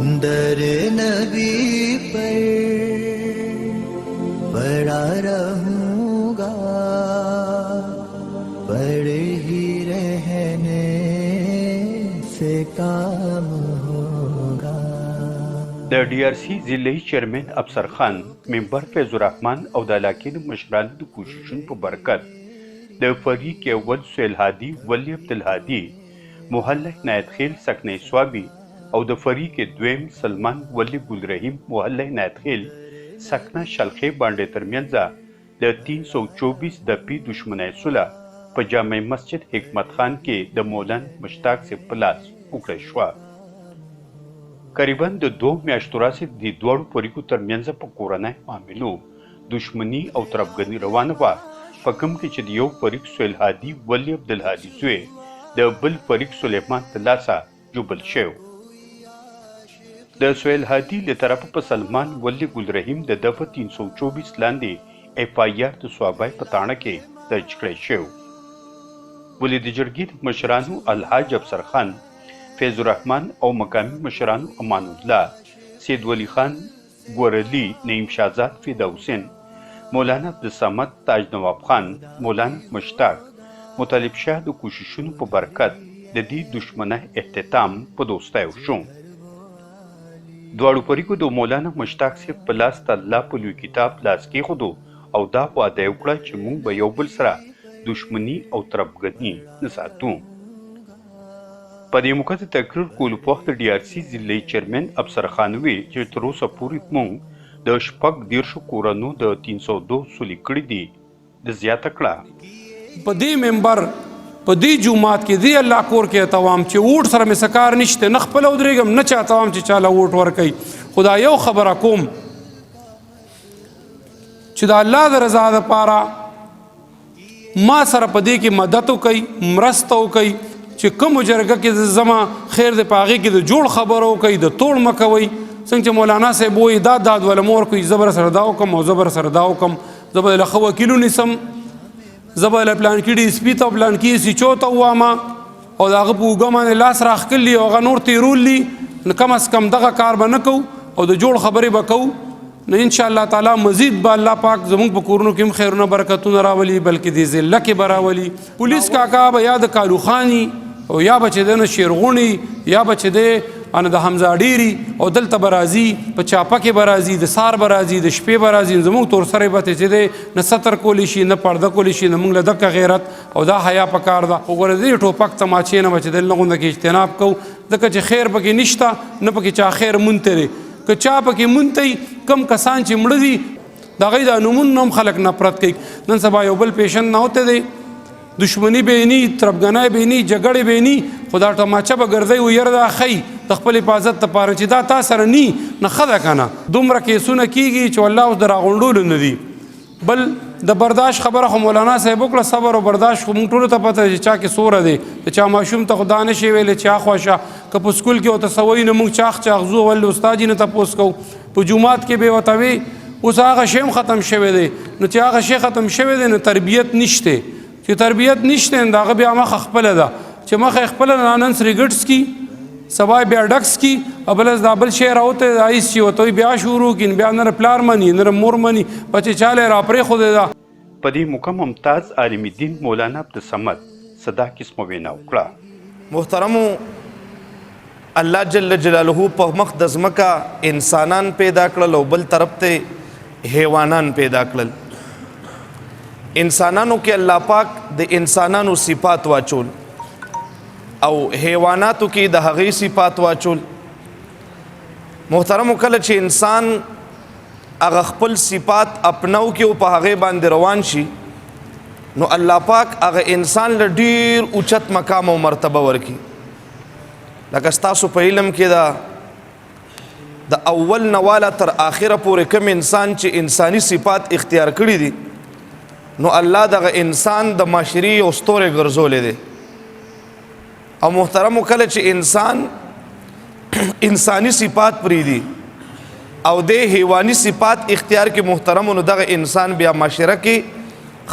दर नबी पर पड़ा रहूँगा, पड़े ही रहने से काम होगा। د DRC ضلعي چیرمن افسر خان ممبر فیض الرحمن او د علاقې د مشرانو د کوششونو په برکت د فریق اول سهیل هادي ولی عبدالهادي محله عنایت خیل سکنه سوابي او د فریق دویم سلمان ولی ګلرحیم محله عنایت خیل سکنه شلخې باندې ترمنځ د 324 دپی دشمنی صلح په جامع مسجد حکمت خان کې د مولانا مشتاق صاحب په لاس وکړل شوه. قریبا د 2 میاشتو راهیسې د دواړو فریقو ترمنځ په کورنۍ معاملو دشمني او تربګني روانه وه، په کوم کې چې د یو فریق سهیل هادي ولی عبدالهادي زوی د بل فریق سلیمان د لاسه جوبل شوی. د سهیل هادي له طرفه په سلمان ولی ګلرحیم د دفعه 324 لاندې FIR د صوابۍ په تاڼه کې درج کړی شوی. ولې د جرګې د مشرانو الحاج افسر خان، فیض الرحمن او مقامی مشرانو امان الله، سید ولی خان ګورلی، نعیم شهزاد، فدا حسین، مولانا عبدالصمد، تاج نواب خان، مولانا مشتاق، مطالب شاه د کوششونو په برکت د دې دشمنه اختتام په دوستیو شو. دواړو فریقو د مولانا مشتاق صاحب په لاس د الله په لوی کتاب لاس کېښودو او دا وعده یې وکړه چې موږ به یو بل سره دشمني او تربګني نه ساتو. په دې موقع د تقریر کولو په وخت د DRC ضلعي چیرمن افسر خان وی چې تر اوسه پورې موږ د شپږ دیرشو کورنو د 302 سولې کړي دي د زیاته کړه. په دې ممبر په دې جومات کې دی الله کور کې توام چې ووټ سره مې سکار نشته، نه خپل ودرېږم نه چا توام چې چاله ووټ ورکوي. خدا یو خبره کوم چې د الله د رضا دپاره ما سره په دې کې مدد وکړئ، مرسته وکړئ چې کومو جرګه کې زما خیر دی په هغې کې د جوړ خبره وکړئ، د توړ مه کوئ. څنګه چې مولانا صاحب وایي داد وله مه ورکوئ، زه به سره دا وکړم او زه به سره دا وکړم، زه به له ښه وکیلو نیسم، زه به له پلانکي DSP ته او پلانکي SHO ته ووایم او د هغه په اوږه باندې لاس راښکلي او هغه نور تېرولي، نو کم از کم دغه کار به نه کوو او د جوړ خبرې به کوو. نو انشاءالله تعالی مزید به الله پاک زموږ په کورونو کې هم خیرونه برکتونه راولي، بلکې دې ضلع کې به راولي. پولیس کاکا به یا د کالوخاني او یا به چې دی نه شیرغوني یا به چې دی ان د حمزه ډیری او دلته به راځي، په چاپه کې به راځي، د سار به راځي، د شپې به راځي. زموږ تور سره به چې دی نه ستر کولی شي نه پرده کولی شي، نه موږ له دقه غیرت او دا حیا پکار ده. خو ګوره دې ټوپک تماچې نه به چې دل نه غونده کې اجتناب کوو، ځکه چې خیر پکې نشته، نه پکې چا خیر مونته دی. که چا پکې مونته کم کسان چې مړه دي د هغوی دا نومونه هم خلک نفرت کوي. نن سبا یو بل پیشن نه ہوتے دی، دشمنی بینی، تربګنۍ بینی، جګړې بینی، خو دا ټماچه به ګرځئ و یره دا ښیي د خپل حفاظت دپاره چې دا تا سره نی نه ښه ده که نه. دومره کیسونه کېږي چې والله اوس د راغونډولو نه دي. بل د برداشت خبره خو مولانا صاحب وکړه، صبر او برداشت خو موږ ټولو ته پته چې چا کې سوره دی، د چا ماشوم ته خو دا نشي ویلی چې اخواشه که په سکول کې ورته څه وایي نو موږ چاخ چاخ ځو ولې استاد یې نه تپوس کوو. په جومات کې به ورته وي اوس هغه شی هم ختم شوی دی، نو چې هغه شی ختم شوی دی نو تربیت نشته. چې تربیت نشته نو هغه بیا مخه خپله ده، چې مخه خپله نن سریګټ څکي، سبا بیا ډک څکي او بل دا بل شی راوته د ایس چې ورته بیا شروع کړي، بیا نه پلار مني نه مور مني، بچې چاله را پرېښودې ده. په دې موقع ممتاز عالم الدین مولانا عبدالصمد صدا قسمه وینا وکړه. محترمو، الله جل جلاله په مخ د ځمکه انسانان پیدا کړل او بل طرف ته حیوانان پیدا کړل. انسانانو کې الله پاک د انسانانو صفات واچول او حیواناتو کې د هغې صفات واچول. محترمو، کله چې انسان هغه خپل صفات اپنو کې او په هغې باندې روان شي نو الله پاک هغه انسان له ډېر اوچت مقام او مرتبه ورکي. لکه ستاسو په علم کې د اول نواله تر آخره پورې کوم انسان چې انساني صفات اختیار کړي دي نو الله دغه انسان د معاشري یو ستوری ګرځولی دی. او محترمو، کله چې انسان انسانی صفات پریدي او د حیواني صفات اختیار کې محترمو، نو دغه انسان بیا معاشره کې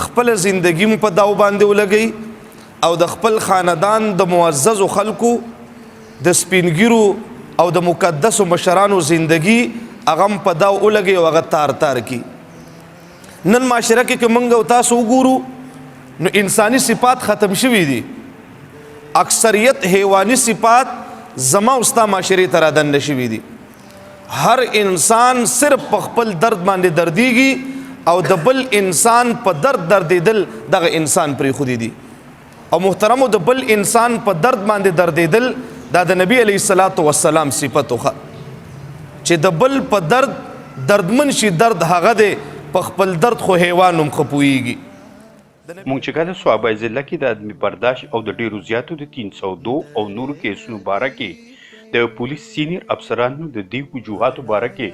خپل زندگی مو په داو باندې ولګي او د خپل خاندان د معززو خلکو د سپینګیرو او د مقدسو مشرانو زندگی اغم په دا ولګي او هغه تار تار کی. نن معاشره کې که موږ او تاسو وګورو نو انساني صفات ختم شوي دي. اکثریت حیواني صفات زما استا معاشري ته رادن شوي دي. هر انسان صرف په خپل درد باندې دردیږي او د بل انسان په درد دردیدل دغه انسان پرې خودي دي. او محترمو د بل انسان په درد باندې دردیدل دا د نبی علیه الصلاۃ والسلام صفت وخه چې د بل په درد دردمن شي درد هغه دی په خپل درد خو حیوان هم خپويږي. مونږ چې کله صوابای ضلع کې د ادمي برداشت او د ډیرو زیاتو د 302 او نورو کیسونو باره کې د پولیس سینیر افسرانو د دې وجوهاتو باره کې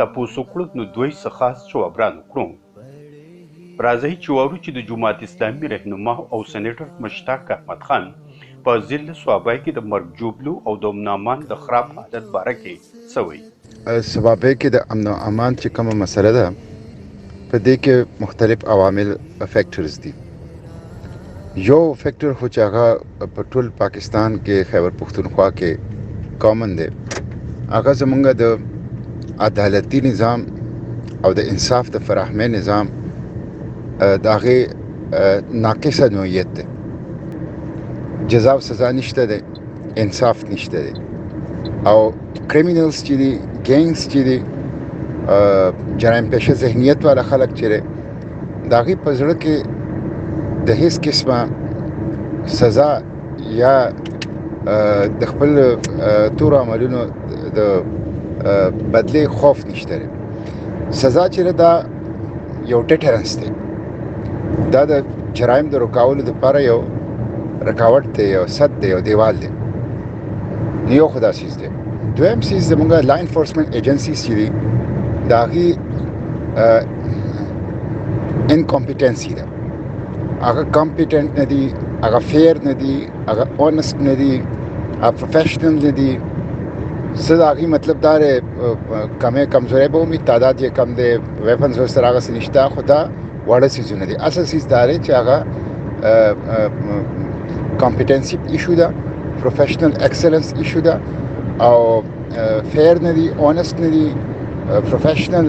تاسو کړو نو دوی څه خاص جوابران کړو. راځي چې وورو چې د جماعت اسلامي رهنما او سېنیټر مشتاق احمد خان په ضلع صوابای کې د مرګ جوبلو او د امن د خراب حالت باره کې سوي. صوابای کې د امن او امان چې کومه مسله ده په دې کې مختلف عوامل فیکٹرز دي. یو فیکٹر خو چې هغه په ټول پاکستان کې خیبر پختونخوا کې کامن دی هغه زمونږ د عدالتي نظام او د انصاف د فراهمي نظام د هغې ناقصه نوعیت دی. جزا او سزا نشته دی، انصاف نشته دی او کریمینلز چې دي ګینګز چې دي جرایم پیشه ذهنیت والا خلک چې دی د هغې په زړه کې د هیڅ قسمه سزا یا د خپل تورو عملونو د بدلې خوف نشته دی. سزا چې دا یو ډیټرنس دی، دا د جرایم د رکاولو دپاره یو رکاوټ دی، یو سد دی، یو دیوال دی. یو خدا سیز دی. دویم سیز زمونږ لا انفورسمنٹ ایجنسیز چې دي د هغې انکامپیټنسي ده. هغه کامپیټنټ نه دي، هغه فیر نه دي، هغه اونسټ نه دي، هغه پروفیشنل نه دي. څه د هغې مطلب دا دی کمې کمزورۍ به ومي، تعداد یې کم دی، ویپنز ورسره هغسې نشته، خو دا واړه څیزونه دي. اصل څیز دا دی چې هغه کامپیټنسي ایشو ده، پروفیشنل ایکسلنس ایشو ده او فیر نه دي، اونسټ نه دي، پروفیشنل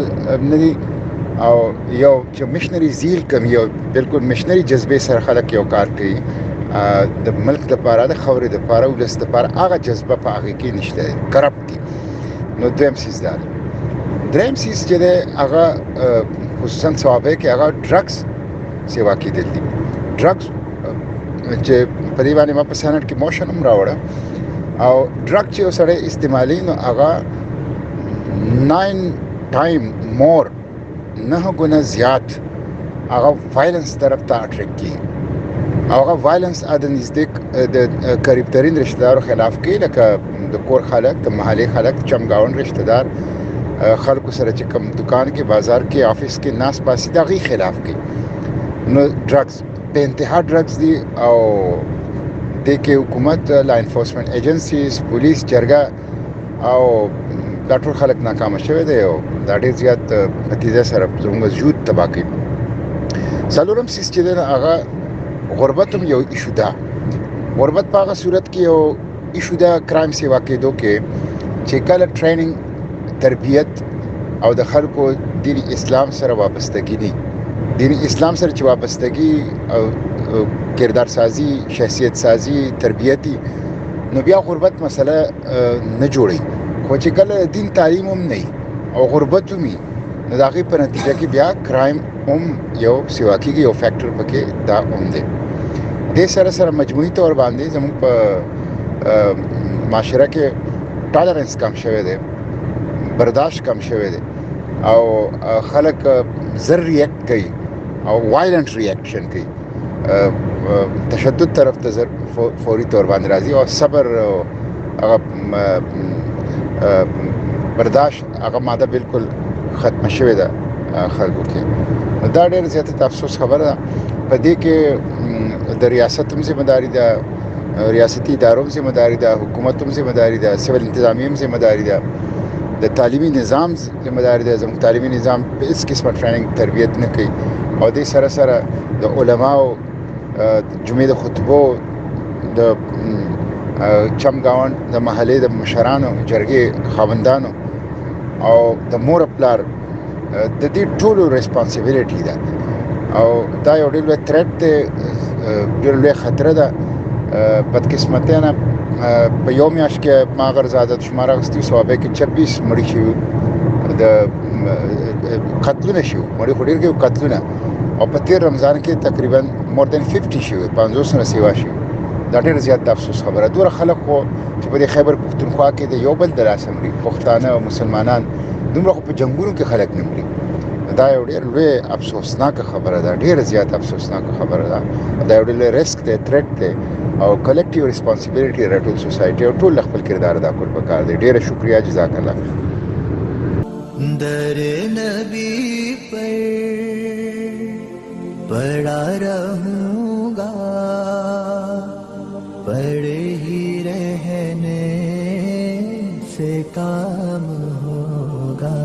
نه دي او یو چې مشنري زیل کم، یو بالکل مشنري جذبې سره خلک یو کار کوي د ملک دپاره، د خاورې دپاره، ولس دپاره. هغه جذبه په هغې کې نشته دی، کرپټ دي. نو دویم سیز دا دی. دریم سیز چې دی هغه خصوصا صوابۍ کې هغه ډرګس سیوا کېدل دي. ډرګس چې په دې باندې ما په سینټ کې موشن هم راوړه او ډرګ چې یو سړی استعمالي نو هغه 9 ټایم مور 9 ګونه زیات هغه وایلنس طرف ته اټریکټ کېږي. هغه وایلنس د نزدیک د قریب ترین رشته دارو خلاف کوي، لکه د کور خلک، د محلې خلک، چمګاون رشته دار خلکو سره چې کوم دکان کې، بازار کې، آفس کې ناس پاسي د هغې خلاف کوي. نو ډرګس په انتها ډرګس دي او دې کې حکومت، لا انفورسمنٹ ایجنسیز، پولیس، جرګه او دا ټول خلک ناکامه شوی دی او دا ډېر زیات نتیجه سره زموږ وجود تباه کوي. څلورم سیز چې دی هغه غربت هم یو ایشو ده. غربت په هغه صورت کې یو ایشو ده کرایم سیوا کېدو کې چې کله ټریننګ، تربیت او د خلکو دین اسلام سره وابستګي نه، دین اسلام سره چې وابستګي او کردار سازی، شخصیت سازی، تربیتی، نو بیا غربت مسله نه جوړي. خو چې کله دین تعلیم هم نه او غربت هم نو د هغې په نتیجه کې بیا کرایم هم یو سیوا کېږي، یو فیکټر پکې دا هم دی. دې سره سره مجموعي طور باندې زموږ په معاشره کې ټالرنس کم شوی دی، برداشت کم شوی دی او خلک زر ریاکټ کوي او وایلنٹ ریاکشن کوي، تشدد طرف ته فوري طور باندې راځي او صبر او هغه برداشت هغه ماده بالکل ختم شوې ده خلکو کې. دا ډېر زیاته افسوس خبره ده. په دې کې د ریاست هم ذمہداري ده، ریاستي ادارو هم ذمہداري ده، حکومت هم ذمہداري ده، سیول انتظامیه هم ذمہداري ده، د تعلیمي نظام ذمہداري ده. زموږ تعلیمي نظام په هیڅ قسمه ټریننګ تربیت نه کوي او دې سره سره د علماو جمعې د خطبو د چمګاوند د محلې د مشرانو جرګې خاوندانو او د مور پلار د دې ټولو ریسپانسیبিলিټي ده او دا یو ډېر لوی تھریټ دی ډېر لوی خطر ده بدقسمتۍ نه په یو میاشت کې ما اگر زیاده شمار اخیستي صوابه کې 26 مړي شوي د قتلونه شوي مړي خو ډېر کې قتلونه او په تیر رمضان کې تقریبا مور دین 50 شوي 500 نه سیوا شوي دا ډېر زیات د افسوس خبره دوه خلک خو چې په خیبر پختونخوا کې د یو بل د لاسه مري پښتانه او مسلمانان دومره خو په جنگونو کې خلک نه مري دا یو ډېر لوی افسوسناک خبره ده ډېر زیات افسوسناک خبره ده دا یو ډېر ریسک دی تھریټ دی او کلیکټیو ریسپانسیبিলিټي راټول سوسایټي او ټول خپل کردار ادا کول پکار دی ډېر شکریا جزاک الله در نبی پر पड़ा रहूंगा पड़े ही रहने से काम होगा।